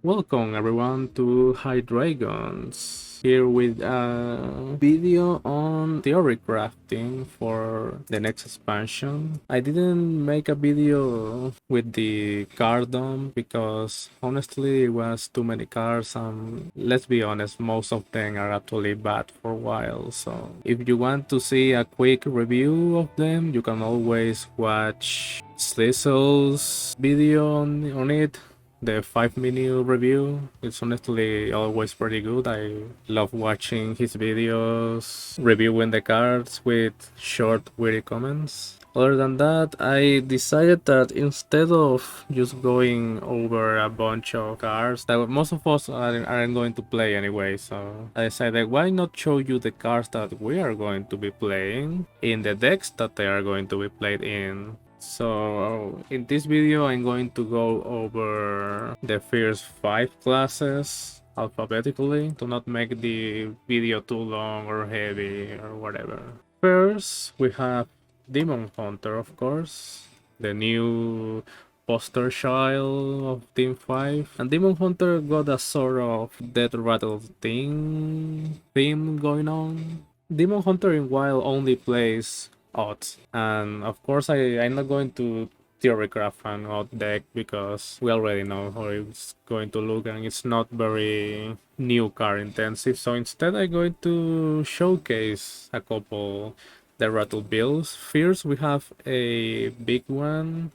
Welcome everyone to High Dragons. Here with a video on Theorycrafting for the next expansion. I didn't make a video with the card dump because honestly it was too many cards and let's be honest, most of them are actually bad for a while. So if you want to see a quick review of them, you can always watch Slizzle's video on it, the 5 minute review. It's honestly always pretty good. I love watching his videos, reviewing the cards with short, witty comments. Other than that, I decided that instead of just going over a bunch of cards that most of us aren't going to play anyway, so I decided why not show you the cards that we are going to be playing in the decks that they are going to be played in. So in this video I'm going to go over the first 5 classes alphabetically to not make the video too long or heavy or whatever. First we have Demon Hunter, of course, the new poster child of Team 5. And Demon Hunter got a sort of Deathrattle theme going on. Demon Hunter in Wild only plays odds, and of course I'm not going to Theorycraft an odd deck because we already know how it's going to look and it's not very new card intensive. So instead I'm going to showcase a couple Deathrattle builds. First we have a big one,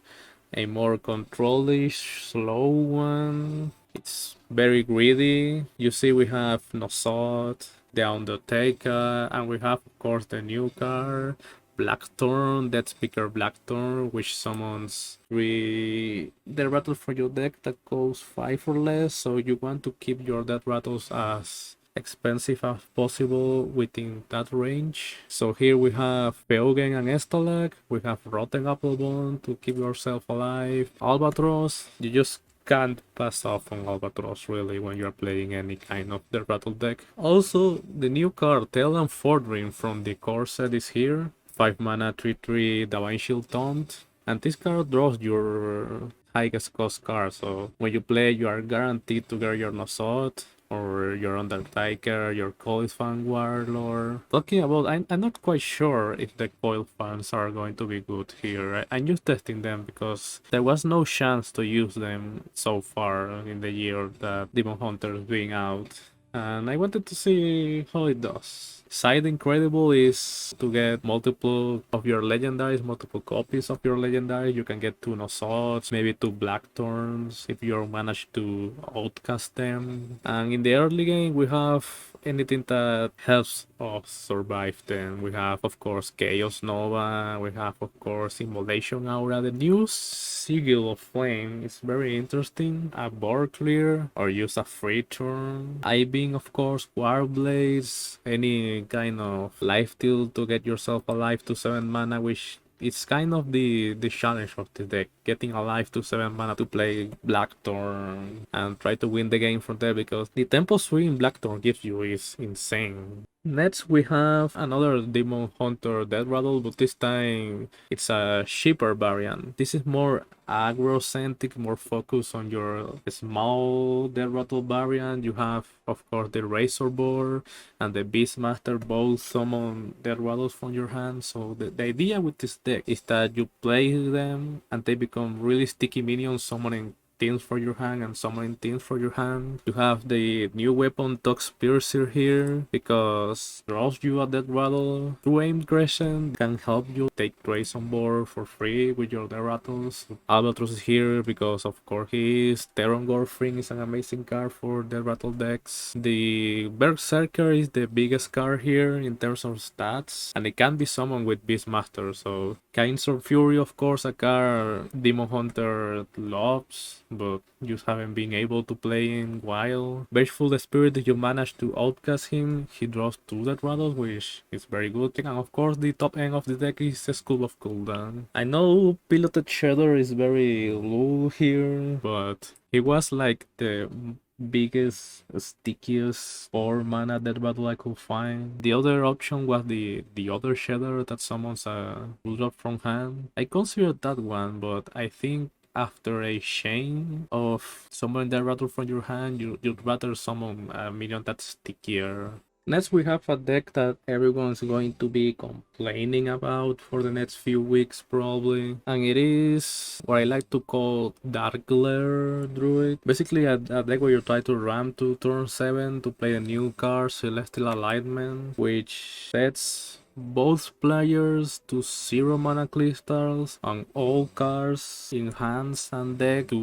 a more controlish, slow one. It's very greedy. You see we have Nzoth, the Undertaker, and we have of course the new card, Blackthorn, Death Speaker Blackthorn, which summons 3 Death Rattle for your deck that goes 5 or less, so you want to keep your Death Rattles as expensive as possible within that range. So here we have Peogen and Estalag, we have Rotten Applebone to keep yourself alive, Albatross, you just can't pass off on Albatross really when you're playing any kind of the Rattle deck. Also, the new card Talon Fordring from the core set is here. 5 mana 3/3 Divine Shield Taunt. And this card draws your highest cost card, so when you play you are guaranteed to get your Nzoth or your Undertaker, your Coil Fan Warlord. Talking about, I'm not quite sure if the Coil Fans are going to be good here. I'm just testing them because there was no chance to use them so far in the year that Demon Hunter is being out. And I wanted to see how it does. Side incredible is to get multiple of your legendaries, multiple copies of your legendary. You can get 2 Nzoths, maybe 2 Blackthorns if you manage to outcast them. And in the early game we have anything that helps us survive them. We have of course Chaos Nova, we have of course Immolation Aura. The new Sigil of Flame is very interesting. A board clear or use a free turn. Iving of course, Warblades, any kind of life steal to get yourself alive to 7 mana, which it's kind of the challenge of the deck, getting alive to 7 mana to play Blackthorn and try to win the game from there because the tempo swing Blackthorn gives you is insane. Next we have another Demon Hunter Death Rattle, but this time it's a cheaper variant. This is more aggro-centric, more focused on your small Death Rattle variant. You have of course the Razor Board and the Beastmaster both summon Death Rattles from your hand. So the idea with this deck is that you play them and they become really sticky minions summoning things for your hand and summoning things for your hand. You have the new weapon Tox Piercer here because draws you a Death Rattle. True Aim Crescent can help you take Trace on board for free with your Death Rattles. Albatross is here because of course he is. Terran Gorfring is an amazing card for Death Rattle decks. The Berserker is the biggest card here in terms of stats and it can be summoned with Beastmaster. So Kinds of Fury, of course, a card Demon Hunter loves, but you haven't been able to play in while. Vengeful Spirit, if you manage to outcast him, he draws 2 Death Rattles, which is very good. And of course, the top end of the deck is the School of Cooldown. I know Piloted Shadow is very low here, but he was like the biggest, stickiest 4 mana Death Rattle I could find. The other option was the other shader that summons a Bulldog from hand. I considered that one, but I think after a chain of summoning Deathrattle from your hand, you'd rather summon a minion that's stickier. Next, we have a deck that everyone's going to be complaining about for the next few weeks, probably. And it is what I like to call Darkglare Druid. Basically, a deck where you try to ram to turn 7 to play a new card, Celestial Alignment, which sets both players to 0 mana crystals and all cards in hands and deck to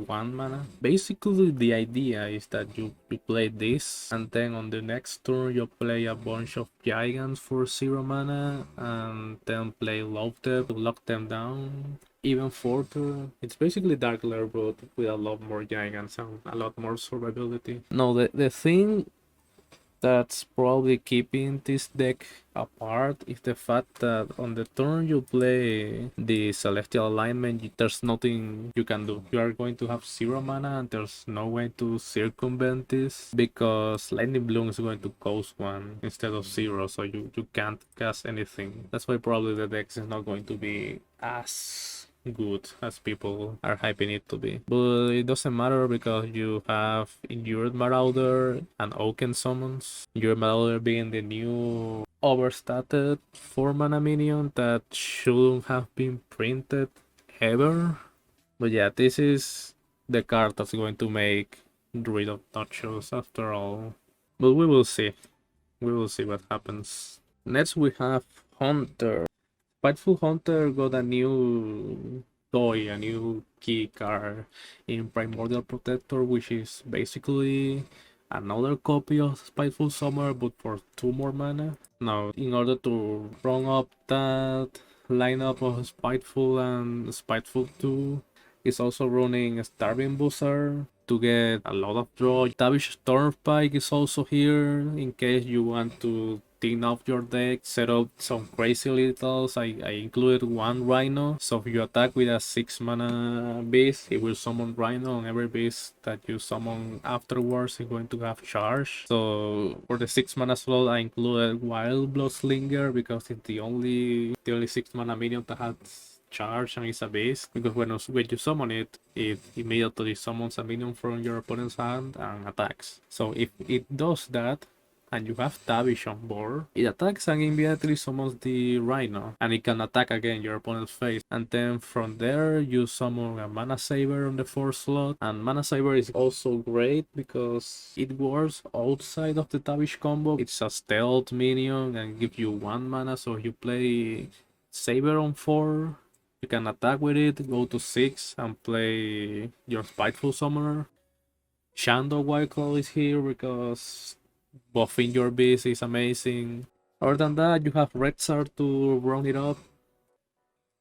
1 mana. Basically, the idea is that you play this, and then on the next turn you play a bunch of giants for 0 mana, and then play Locked to lock them down even further. It's basically Darkglare but with a lot more giants and a lot more survivability. No, the thing that's probably keeping this deck apart is the fact that on the turn you play the Celestial Alignment, there's nothing you can do. You are going to have 0 mana and there's no way to circumvent this because Lightning Bloom is going to cost 1 instead of 0, so you can't cast anything. That's why probably the deck is not going to be as good as people are hyping it to be. But it doesn't matter because you have Endured Marauder and Oaken Summons. Endured Marauder being the new overstated 4 mana minion that shouldn't have been printed ever. But yeah, this is the card that's going to make Druid obnoxious after all. But we will see. We will see what happens. Next we have Hunter. Spiteful Hunter got a new toy, a new key card in Primordial Protector, which is basically another copy of Spiteful Summer but for 2 more mana. Now, in order to run up that lineup of Spiteful and Spiteful 2, it's also running Starving Buzzard to get a lot of draw. Tavish Stormspike is also here in case you want to thin up your deck, set up some crazy littles. I included 1 Rhino, so if you attack with a 6 mana beast, it will summon Rhino, and every beast that you summon afterwards is going to have charge. So for the 6 mana slot, I included Wild Blood Slinger because it's the only 6 mana minion that has charge and it's a beast, because when you summon it, it immediately summons a minion from your opponent's hand and attacks. So if it does that and you have Tavish on board, it attacks and immediately summons the Rhino, and it can attack again your opponent's face. And then from there you summon a Mana Saver on the 4th slot, and Mana Saver is also great because it works outside of the Tavish combo. It's a stealth minion and gives you 1 mana, so if you play Saber on 4, you can attack with it, go to 6 and play your Spiteful Summoner. Shadow Whiteclaw is here because buffing your beast is amazing. Other than that, you have Rexar to run it up.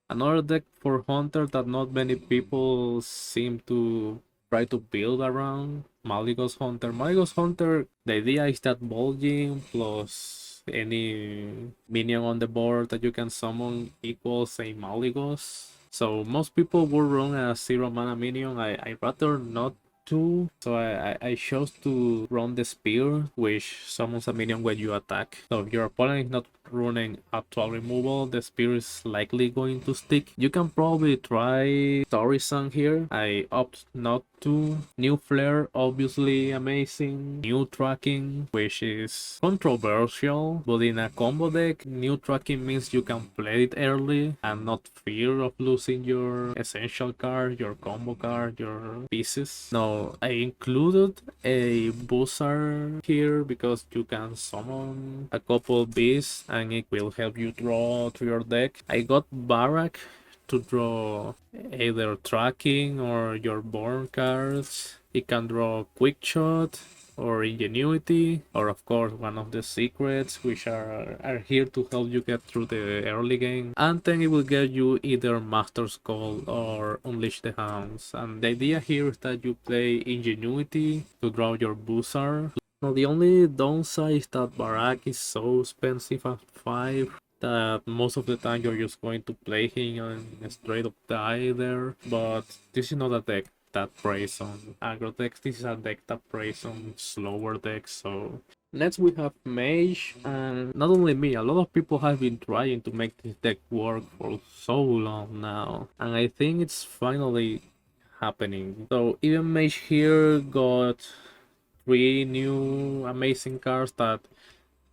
Another deck for Hunter that not many people seem to try to build around, Malygos Hunter. Malygos Hunter, the idea is that Bulging plus any minion on the board that you can summon equals a Malygos. So most people will run a 0 mana minion. I rather not to, so I chose to run the Spear, which summons a minion when you attack. So if your opponent is not running actual removal, the Spear is likely going to stick. You can probably try Story Song here. I opt not to. New Flare, obviously amazing. New Tracking, which is controversial, but in a combo deck, New Tracking means you can play it early and not fear of losing your essential card, your combo card, your pieces. Now, I included a Buzzard here because you can summon a couple beasts and it will help you draw to your deck. I got Barak to draw either Tracking or your Born cards. It can draw Quick Shot or Ingenuity, or of course one of the secrets, which are here to help you get through the early game. And then it will get you either Master's Call or Unleash the Hounds. And the idea here is that you play Ingenuity to draw your Buzzard. Now the only downside is that Barak is so expensive at 5 that most of the time you're just going to play him and straight up die there. But this is not a deck that preys on aggro decks. This is a deck that preys on slower decks. So next we have Mage, and not only me, a lot of people have been trying to make this deck work for so long now, and I think it's finally happening. So even Mage here got 3 new amazing cards that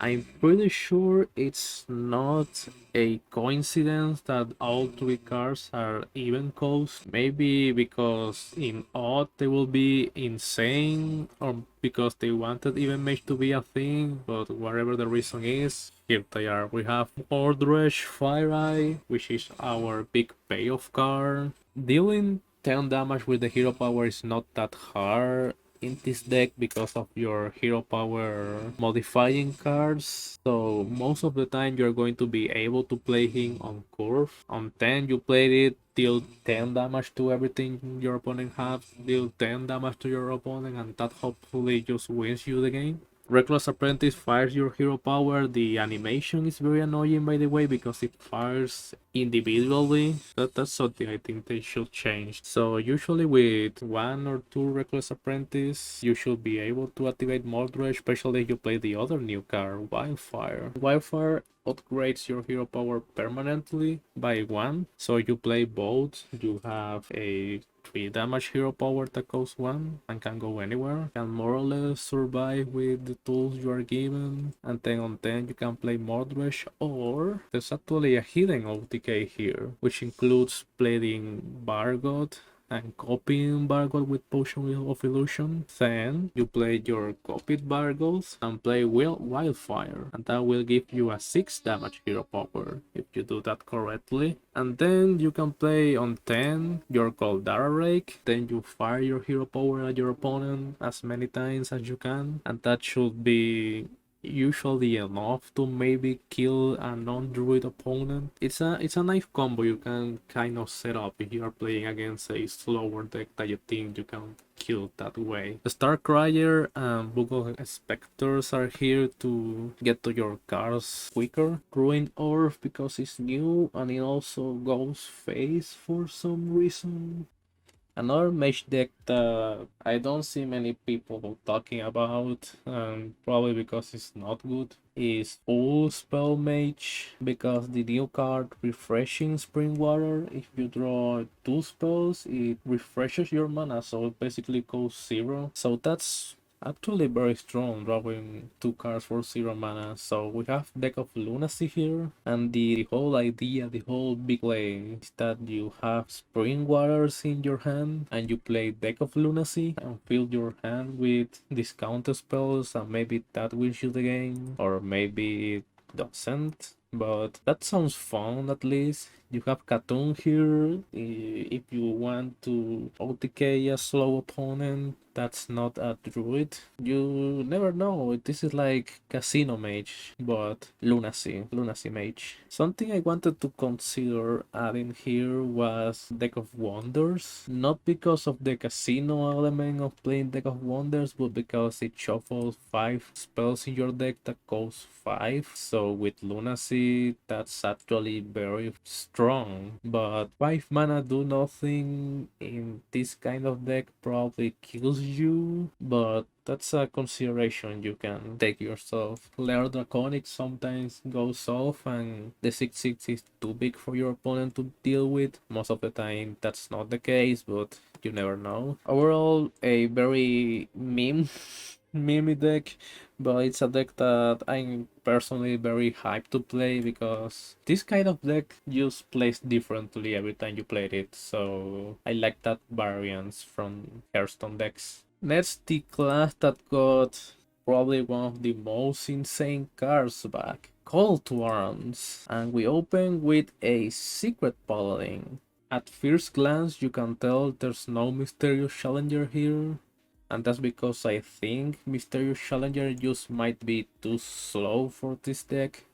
I'm pretty sure it's not a coincidence that all 3 cards are even cost. Maybe because in odd they will be insane, or because they wanted even Mage to be a thing, but whatever the reason is, here they are. We have Ordresh Fire Eye, which is our big payoff card. Dealing 10 damage with the hero power is not that hard in this deck because of your hero power modifying cards. So most of the time you're going to be able to play him on curve. On 10 you played it, deal 10 damage to everything your opponent has, deal 10 damage to your opponent, and that hopefully just wins you the game. Reckless Apprentice fires your hero power. The animation is very annoying, by the way, because it fires individually. That's something I think they should change. So usually with 1 or 2 Reckless Apprentice, you should be able to activate Mordred, especially if you play the other new card, Wildfire. Wildfire upgrades your hero power permanently by 1. So you play both, you have a 3 damage hero power that costs 1 and can go anywhere. Can more or less survive with the tools you are given. And 10 on 10 you can play Mordred, or there's actually a hidden OTK here, which includes playing Bargot and copying Bargot with Potion of Illusion. Then you play your copied Bargots and play Wildfire, and that will give you a 6 damage hero power if you do that correctly. And then you can play on 10 your Goldara Rake, then you fire your hero power at your opponent as many times as you can, and that should be usually enough to maybe kill a non-druid opponent. It's a nice combo you can kind of set up if you are playing against a slower deck that you think you can kill that way. The Starcrier and Book of Specters are here to get to your cards quicker. Ruined Orb because it's new and it also goes face for some reason. Another mage deck that I don't see many people talking about, probably because it's not good, is Full Spell Mage, because the new card Refreshing Spring Water, if you draw 2 spells, it refreshes your mana, so it basically goes 0. So that's actually very strong, drawing 2 cards for 0 mana. So we have deck of Lunacy here, and the whole idea, the whole big play is that you have Spring Waters in your hand, and you play deck of Lunacy and fill your hand with discounted spells, and maybe that wins you the game, or maybe it doesn't. But that sounds fun at least. You have Katun here if you want to OTK a slow opponent that's not a druid. You never know. This is like Casino Mage, but Lunacy Mage. Something I wanted to consider adding here was Deck of Wonders. Not because of the casino element of playing Deck of Wonders, but because it shuffles 5 spells in your deck that cost 5. So with Lunacy, that's actually very strong. But 5 mana do nothing in this kind of deck probably kills you, but that's a consideration you can take yourself. Lair Draconic sometimes goes off and the 6/6 is too big for your opponent to deal with. Most of the time that's not the case, but you never know. Overall, a very meme deck, but it's a deck that I'm personally very hyped to play because this kind of deck just plays differently every time you play it, so I like that variance from Hearthstone decks. Next, the class that got probably one of the most insane cards back, Call to Arms, and we open with a Secret Paladin. At first glance, you can tell there's no Mysterious Challenger here, and that's because I think Mysterious Challenger just might be too slow for this deck.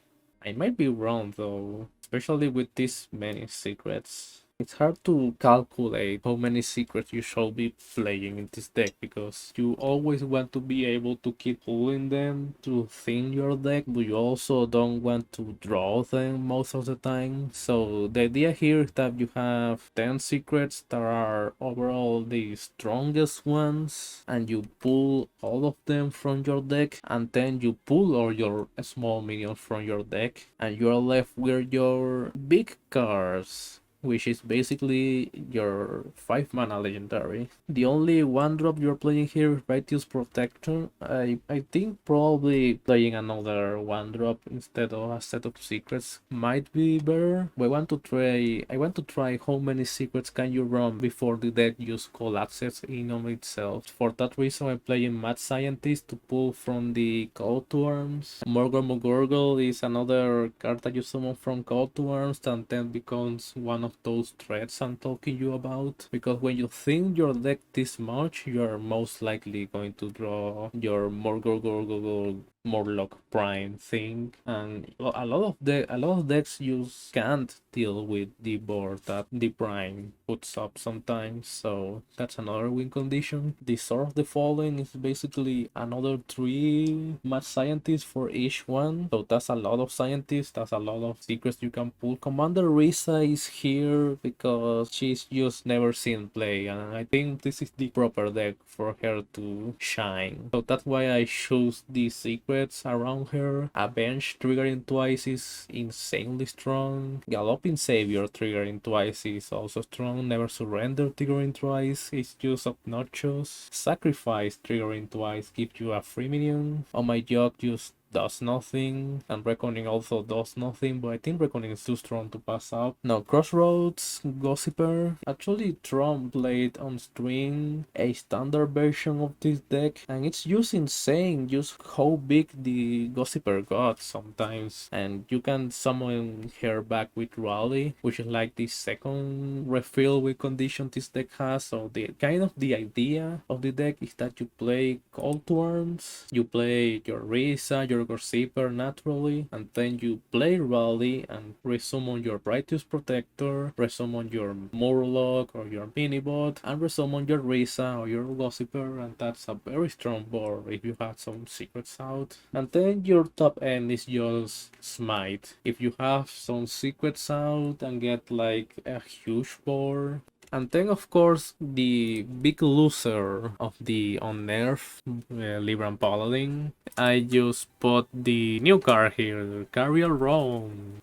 I might be wrong though, especially with this many secrets. It's hard to calculate how many secrets you should be playing in this deck because you always want to be able to keep pulling them to thin your deck, but you also don't want to draw them most of the time. So the idea here is that you have 10 secrets that are overall the strongest ones, and you pull all of them from your deck, and then you pull all your small minions from your deck, and you are left with your big cards, which is basically your 5 mana legendary. The only one drop you're playing here is Righteous Protector. I think probably playing another one drop instead of a set of secrets might be better. But I want to try how many secrets can you run before the deck just collapses in on itself. For that reason I'm playing Mad Scientist to pull from the Call to Arms. Morgul is another card that you summon from Call to Arms and then becomes one of those threats I'm talking you about. Because when you think your deck this much, you're most likely going to draw your Morlock Prime thing, and a lot of decks just can't deal with the board that the Prime puts up sometimes, so that's another win condition. The Sword of the Fallen is basically another 3 Mad Scientists for each one, so that's a lot of scientists, that's a lot of secrets you can pull. Commander Risa is here because she's just never seen play, and I think this is the proper deck for her to shine, so that's why I chose the secrets around her. Avenge triggering twice is insanely strong. Galloping Savior triggering twice is also strong. Never Surrender triggering twice is just obnoxious. Sacrifice triggering twice gives you a free minion. Oh my god, just does nothing, and Reckoning also does nothing, but I think Reckoning is too strong to pass up. Now Crossroads Gossiper. Actually Trump played on stream a standard version of this deck, and it's just insane just how big the Gossiper got sometimes, and you can summon her back with Rally, which is like the second refill with condition this deck has. So the idea of the deck is that you play Call to Arms, you play your Risa, your Gossiper naturally, and then you play Rally and resummon your Righteous Protector, resummon your Murloc or your Minibot, and resummon your Risa or your Gossiper, and that's a very strong board if you have some secrets out. And then your top end is just Smite. If you have some secrets out and get like a huge board. And then, of course, the big loser of the unnerfed Libran Paladin. I just bought the new card here, Carrier Roam.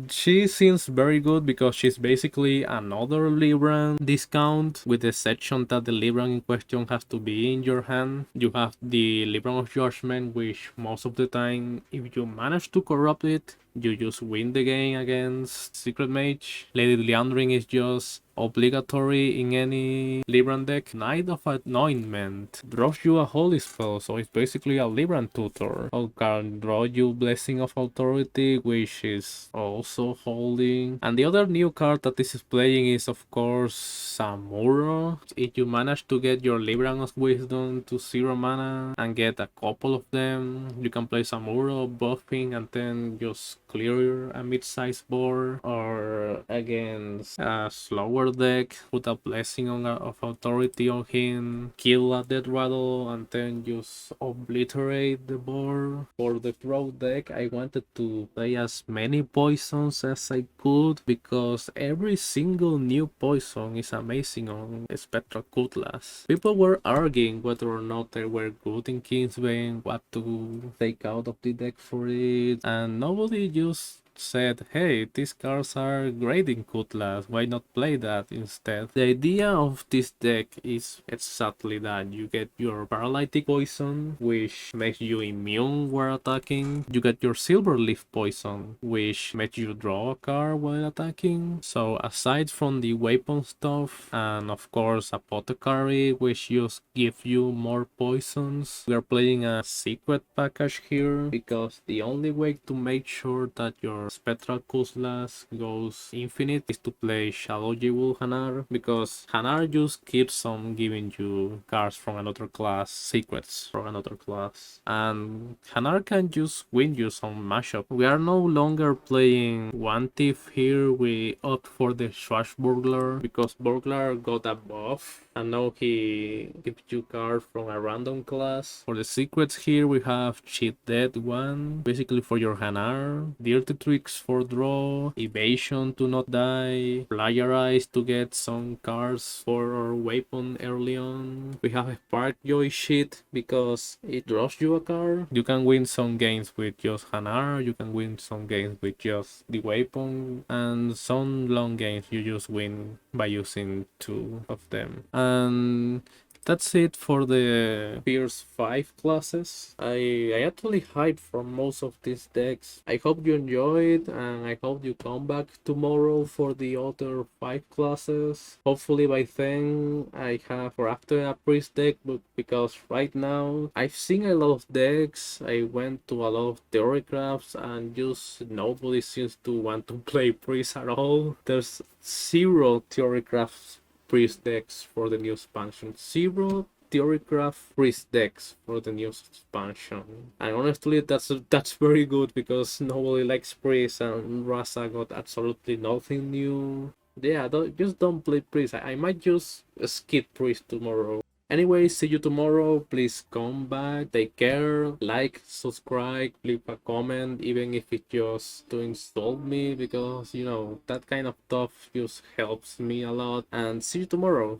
She seems very good because she's basically another Libran discount, with the exception that the Libran in question has to be in your hand. You have the Libran of Judgment, which most of the time, if you manage to corrupt it, you just win the game against Secret Mage. Lady Leandering is just obligatory in any Libran deck. Knight of Anointment draws you a holy spell, so it's basically a Libran tutor. Or can draw you Blessing of Authority, which is also holy. And the other new card that this is playing is of course Samuro. If you manage to get your Libran of Wisdom to 0 mana and get a couple of them, you can play Samuro, buffing, and then just clear a mid-sized board, or against a slower deck, put a Blessing of Authority on him, kill a Deathrattle, and then just obliterate the board. For the pro deck, I wanted to play as many poisons as I could, because every single new poison is amazing on Spectral Cutlass. People were arguing whether or not they were good in Kingsbane, what to take out of the deck for it, and nobody just said, hey, these cards are great in Cutlass, why not play that instead? The idea of this deck is exactly that. You get your Paralytic Poison, which makes you immune while attacking. You get your Silverleaf Poison, which makes you draw a card while attacking. So aside from the weapon stuff, and of course Apothecary, which just gives you more poisons, we are playing a secret package here, because the only way to make sure that your Spectral Cutlass goes infinite is to play Shadow Jewel Hanar, because Hanar just keeps on giving you cards from another class, secrets from another class, and Hanar can just win you some mashup. We are no longer playing One Thief here, we opt for the Swashbuckler because Burglar got a buff and now he gives you cards from a random class. For the secrets here we have Cheat Dead 1, basically for your Hanar, Dirty Tree tricks for draw, evasion to not die, Flyerize to get some cards for our weapon early on. We have a Spark Joy shit because it draws you a card. You can win some games with just Hanar, you can win some games with just the weapon, and some long games you just win by using two of them. And that's it for the Pierce 5 classes. I actually hide from most of these decks. I hope you enjoyed and I hope you come back tomorrow for the other 5 classes. Hopefully by then I have crafted a priest deck, but because right now I've seen a lot of decks. I went to a lot of Theorycrafts and just nobody seems to want to play priest at all. There's zero Theorycrafts priest decks for the new expansion. Zero Theorycraft priest decks for the new expansion. And honestly, that's very good because nobody likes priest and Rasa got absolutely nothing new. Yeah, just don't play priest. I might just skip priest tomorrow. Anyway, see you tomorrow. Please come back. Take care. Like, subscribe, leave a comment, even if it just to insult me, because you know that kind of stuff just helps me a lot. And see you tomorrow.